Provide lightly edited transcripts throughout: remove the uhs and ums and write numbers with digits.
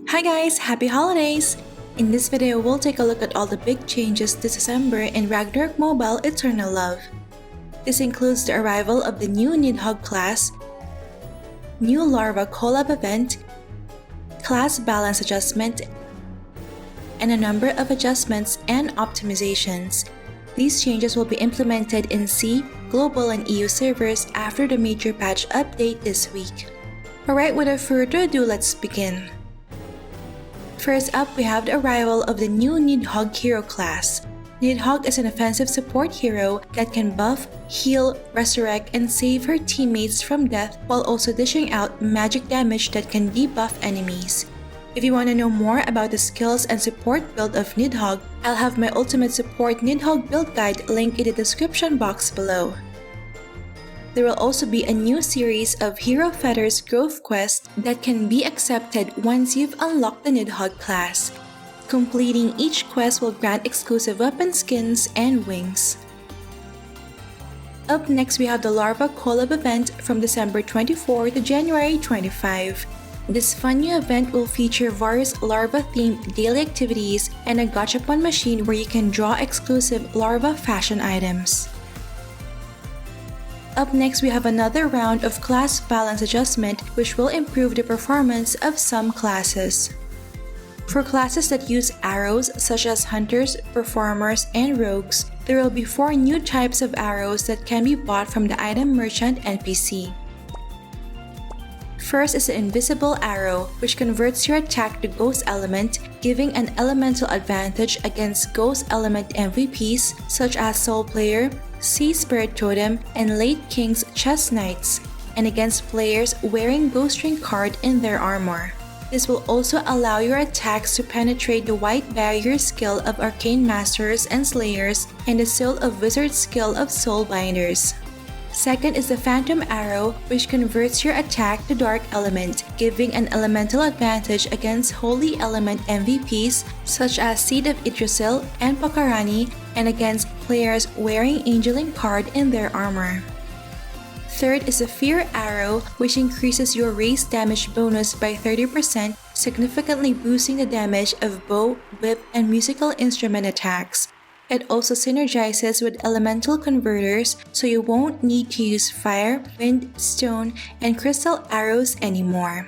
Hi guys, happy holidays! In this video, we'll take a look at all the big changes this December in Ragnarok Mobile Eternal Love. This includes the arrival of the new Nidhogg class, new LARVA COLLAB event, class balance adjustment, and a number of adjustments and optimizations. These changes will be implemented in C, Global, and EU servers after the major patch update this week. Alright, without further ado, let's begin. First up, we have the arrival of the new Nidhogg hero class. Nidhogg is an offensive support hero that can buff, heal, resurrect, and save her teammates from death while also dishing out magic damage that can debuff enemies. If you want to know more about the skills and support build of Nidhogg, I'll have my ultimate support Nidhogg build guide linked in the description box below. There will also be a new series of Hero Feathers growth quests that can be accepted once you've unlocked the Nidhogg class. Completing each quest will grant exclusive weapon skins and wings. Up next, we have the LARVA COLLAB event from December 24 to January 25. This fun new event will feature various larva-themed daily activities and a gachapon machine where you can draw exclusive larva fashion items. Up next, we have another round of class balance adjustment which will improve the performance of some classes. For classes that use arrows such as hunters, performers, and rogues, there will be 4 new types of arrows that can be bought from the item merchant NPC. First is the invisible arrow, which converts your attack to ghost element, giving an elemental advantage against ghost element MVPs such as Soul Player, Sea Spirit Totem, and Late King's Chess Knights, and against players wearing Ghost Ring card in their armor. This will also allow your attacks to penetrate the white barrier skill of Arcane Masters and Slayers and the Soul of Wizard skill of Soul Binders. Second is the Phantom Arrow, which converts your attack to Dark Element, giving an elemental advantage against Holy Element MVPs such as Seed of Yggdrasil and Pakarani, and against players wearing Angeling card in their armor. Third is the Fear Arrow, which increases your raise damage bonus by 30%, significantly boosting the damage of bow, whip, and musical instrument attacks. It also synergizes with elemental converters, so you won't need to use fire, wind, stone, and crystal arrows anymore.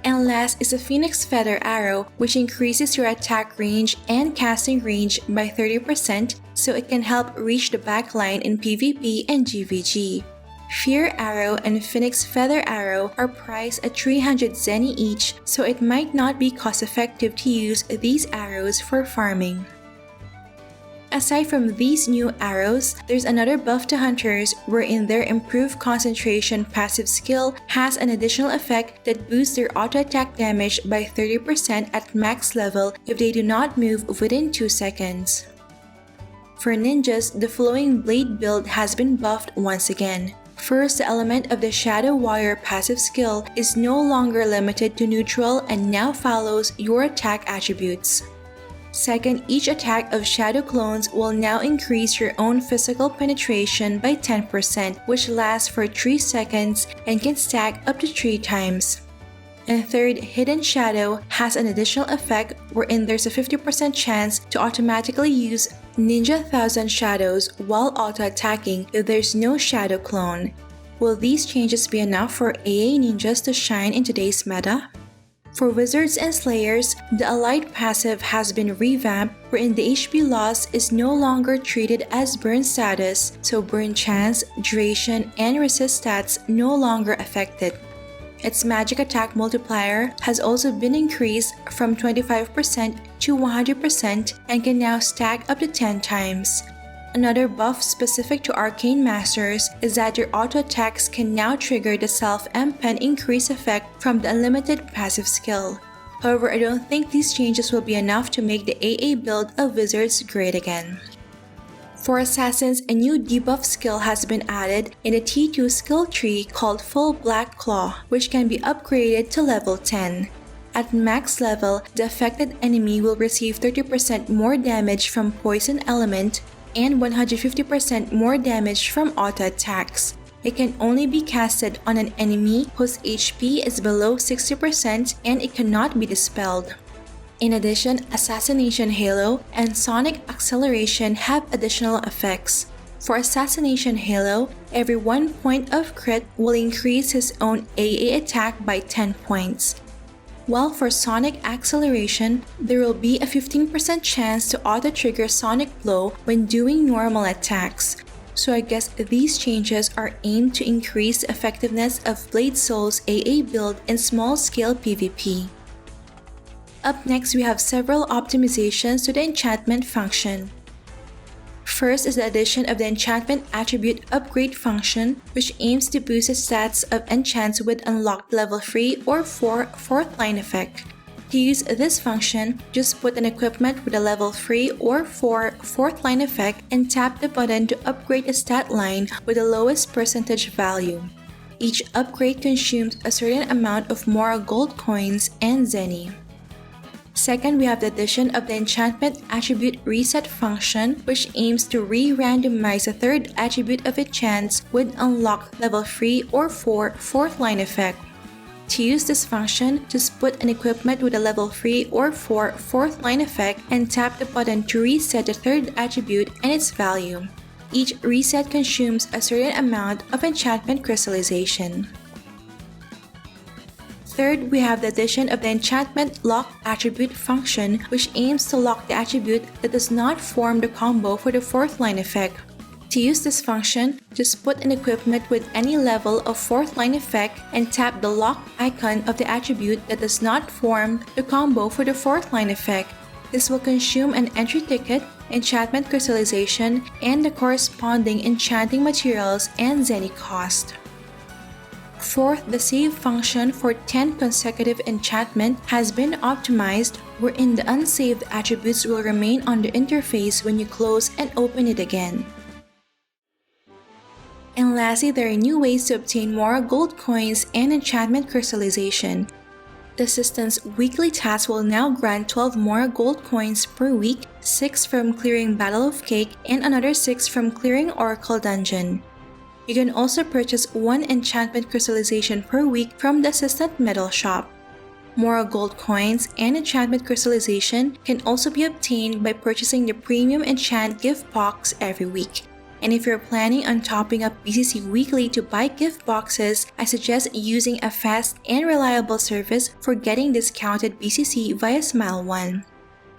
And last is the Phoenix Feather Arrow, which increases your attack range and casting range by 30%, so it can help reach the backline in PvP and GVG. Fear Arrow and Phoenix Feather Arrow are priced at 300 Zenny each, so it might not be cost effective to use these arrows for farming. Aside from these new arrows, there's another buff to hunters wherein their improved concentration passive skill has an additional effect that boosts their auto attack damage by 30% at max level if they do not move within 2 seconds. For ninjas, the Flowing Blade build has been buffed once again. First, the element of the Shadow Warrior passive skill is no longer limited to neutral and now follows your attack attributes. Second, each attack of Shadow Clones will now increase your own physical penetration by 10%, which lasts for 3 seconds and can stack up to 3 times. And third, Hidden Shadow has an additional effect wherein there's a 50% chance to automatically use Ninja 1000 Shadows while auto-attacking if there's no Shadow Clone. Will these changes be enough for AA ninjas to shine in today's meta? For Wizards and Slayers, the Allied passive has been revamped wherein the HP loss is no longer treated as burn status, so burn chance, duration, and resist stats no longer affected. Its magic attack multiplier has also been increased from 25% to 100% and can now stack up to 10 times. Another buff specific to Arcane Masters is that your auto attacks can now trigger the self-pen increase effect from the unlimited passive skill. However, I don't think these changes will be enough to make the AA build of Wizards great again. For Assassins, a new debuff skill has been added in the T2 skill tree called Full Black Claw, which can be upgraded to level 10. At max level, the affected enemy will receive 30% more damage from Poison Element and 150% more damage from auto attacks. It can only be casted on an enemy whose HP is below 60% and it cannot be dispelled. In addition, Assassination Halo and Sonic Acceleration have additional effects. For Assassination Halo, every 1 point of crit will increase his own AA attack by 10 points. While for Sonic Acceleration, there will be a 15% chance to auto-trigger Sonic Blow when doing normal attacks. So I guess these changes are aimed to increase the effectiveness of Blade Soul's AA build in small-scale PvP. Up next, we have several optimizations to the enchantment function. First is the addition of the Enchantment Attribute Upgrade function, which aims to boost the stats of enchants with unlocked level 3 or 4 4th line effect. To use this function, just put an equipment with a level 3 or 4 4th line effect and tap the button to upgrade a stat line with the lowest percentage value. Each upgrade consumes a certain amount of more gold coins and zenny. Second, we have the addition of the Enchantment Attribute Reset function, which aims to re-randomize the third attribute of enchants with unlocked level 3 or 4 4th line effect. To use this function, just put an equipment with a level 3 or 4 4th line effect and tap the button to reset the third attribute and its value. Each reset consumes a certain amount of enchantment crystallization. Third, we have the addition of the Enchantment Lock Attribute function, which aims to lock the attribute that does not form the combo for the 4th line effect. To use this function, just put an equipment with any level of 4th line effect and tap the lock icon of the attribute that does not form the combo for the 4th line effect. This will consume an entry ticket, enchantment crystallization, and the corresponding enchanting materials and zenny cost. Fourth, the save function for 10 consecutive enchantment has been optimized, wherein the unsaved attributes will remain on the interface when you close and open it again. And lastly, there are new ways to obtain more gold coins and enchantment crystallization. The assistant's weekly task will now grant 12 more gold coins per week, 6 from clearing Battle of Cake and another 6 from clearing Oracle Dungeon. You can also purchase 1 enchantment crystallization per week from the assistant medal shop. More gold coins and enchantment crystallization can also be obtained by purchasing the premium enchant gift box every week. And if you're planning on topping up BCC weekly to buy gift boxes, I suggest using a fast and reliable service for getting discounted BCC via Smile.One.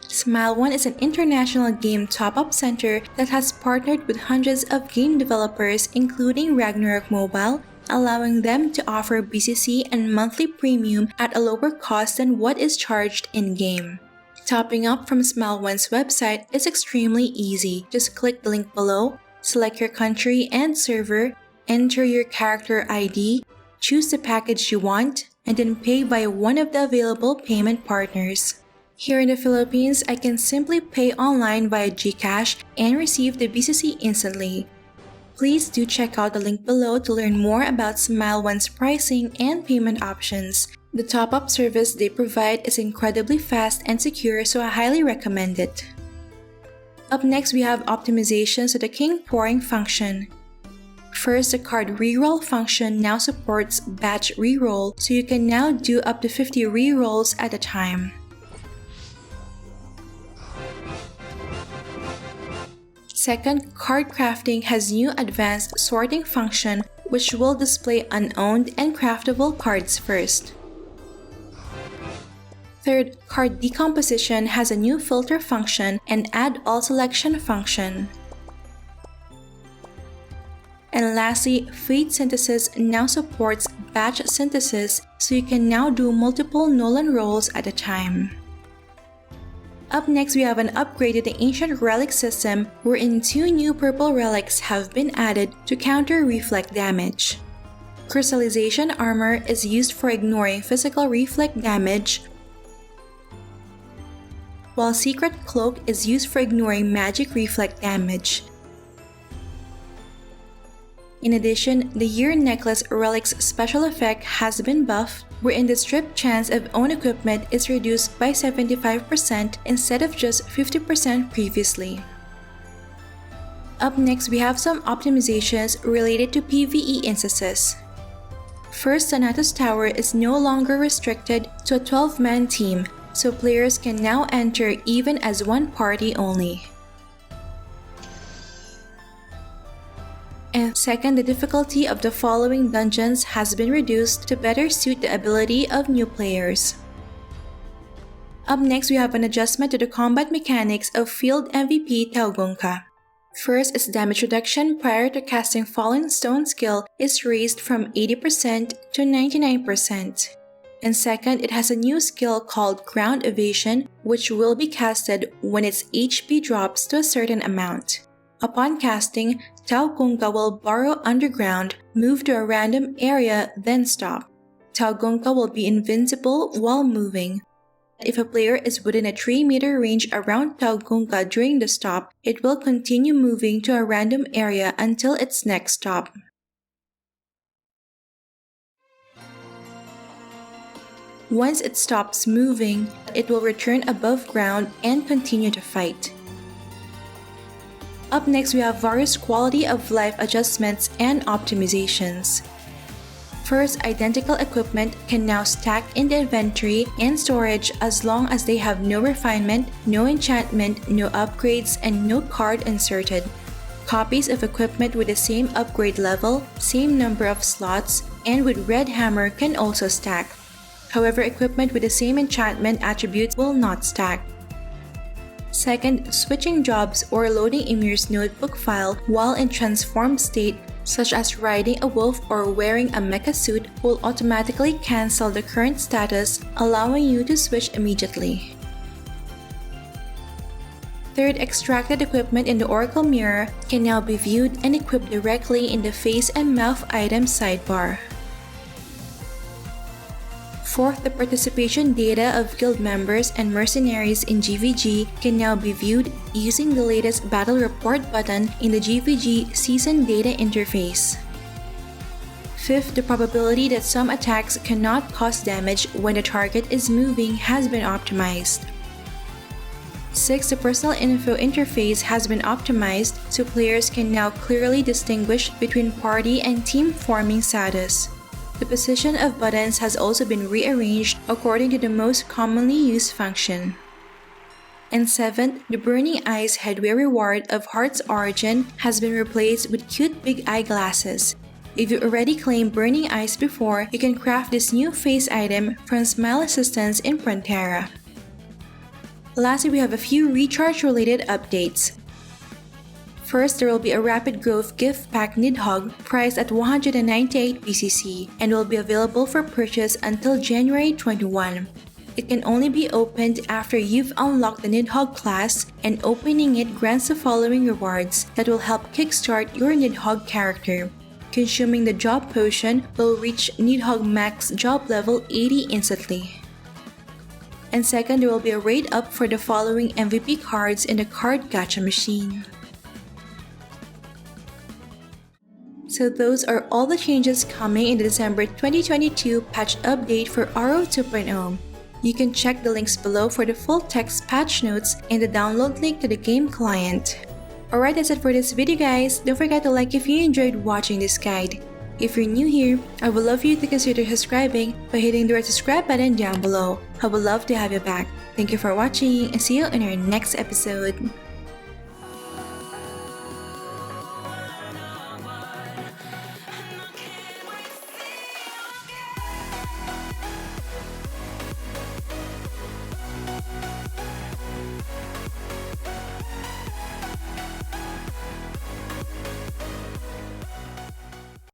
Smile.One is an international game top-up center that has partnered with hundreds of game developers including Ragnarok Mobile, allowing them to offer BCC and monthly premium at a lower cost than what is charged in-game. Topping up from Smile.One's website is extremely easy. Just click the link below, select your country and server, enter your character ID, choose the package you want, and then pay via one of the available payment partners. Here in the Philippines, I can simply pay online via GCash and receive the BCC instantly. Please do check out the link below to learn more about Smile.One's pricing and payment options. The top-up service they provide is incredibly fast and secure, so I highly recommend it. Up next, we have optimizations to the King Pouring function. First, the card reroll function now supports batch reroll, so you can now do up to 50 rerolls at a time. Second, card crafting has new advanced sorting function, which will display unowned and craftable cards first. Third, card decomposition has a new filter function and add all selection function. And lastly, Fate Synthesis now supports batch synthesis, so you can now do multiple Nolan rolls at a time. Up next, we have an upgrade to the Ancient Relic system, wherein 2 new purple relics have been added to counter reflect damage. Crystallization Armor is used for ignoring physical reflect damage, while Secret Cloak is used for ignoring magic reflect damage. In addition, the Year Necklace Relic's special effect has been buffed, wherein the strip chance of own equipment is reduced by 75% instead of just 50% previously. Up next, we have some optimizations related to PvE instances. First, Thanatos Tower is no longer restricted to a 12-man team, so players can now enter even as one party only. And second, the difficulty of the following dungeons has been reduced to better suit the ability of new players. Up next, we have an adjustment to the combat mechanics of Field MVP Taogunka. First, its damage reduction prior to casting Fallen Stone skill is raised from 80% to 99%. And second, it has a new skill called Ground Evasion, which will be casted when its HP drops to a certain amount. Upon casting, Taogunka will burrow underground, move to a random area, then stop. Taogunka will be invincible while moving. If a player is within a 3-meter range around Taogunka during the stop, it will continue moving to a random area until its next stop. Once it stops moving, it will return above ground and continue to fight. Up next, we have various quality of life adjustments and optimizations. First, identical equipment can now stack in the inventory and storage as long as they have no refinement, no enchantment, no upgrades, and no card inserted. Copies of equipment with the same upgrade level, same number of slots, and with red hammer can also stack. However, equipment with the same enchantment attributes will not stack. Second, switching jobs or loading Emir's notebook file while in transformed state, such as riding a wolf or wearing a mecha suit, will automatically cancel the current status, allowing you to switch immediately. Third, extracted equipment in the Oracle Mirror can now be viewed and equipped directly in the face and mouth item sidebar. Fourth, the participation data of guild members and mercenaries in GVG can now be viewed using the latest battle report button in the GVG season data interface. Fifth, the probability that some attacks cannot cause damage when the target is moving has been optimized. Sixth, the personal info interface has been optimized so players can now clearly distinguish between party and team forming status. The position of buttons has also been rearranged according to the most commonly used function. And seventh, the Burning Eyes headwear reward of Heart's Origin has been replaced with cute big eyeglasses. If you already claimed Burning Eyes before, you can craft this new face item from Smile Assistance in Frontera. Lastly, we have a few recharge-related updates. First, there will be a Rapid Growth Gift Pack Nidhogg priced at 198 BCC and will be available for purchase until January 21. It can only be opened after you've unlocked the Nidhogg class, and opening it grants the following rewards that will help kickstart your Nidhogg character. Consuming the Job Potion will reach Nidhogg max job level 80 instantly. And second, there will be a raid up for the following MVP cards in the card gacha machine. So those are all the changes coming in the December 2022 patch update for RO 2.0. You can check the links below for the full text patch notes and the download link to the game client. Alright, that's it for this video guys. Don't forget to like if you enjoyed watching this guide. If you're new here, I would love for you to consider subscribing by hitting the red subscribe button down below. I would love to have you back. Thank you for watching and see you in our next episode.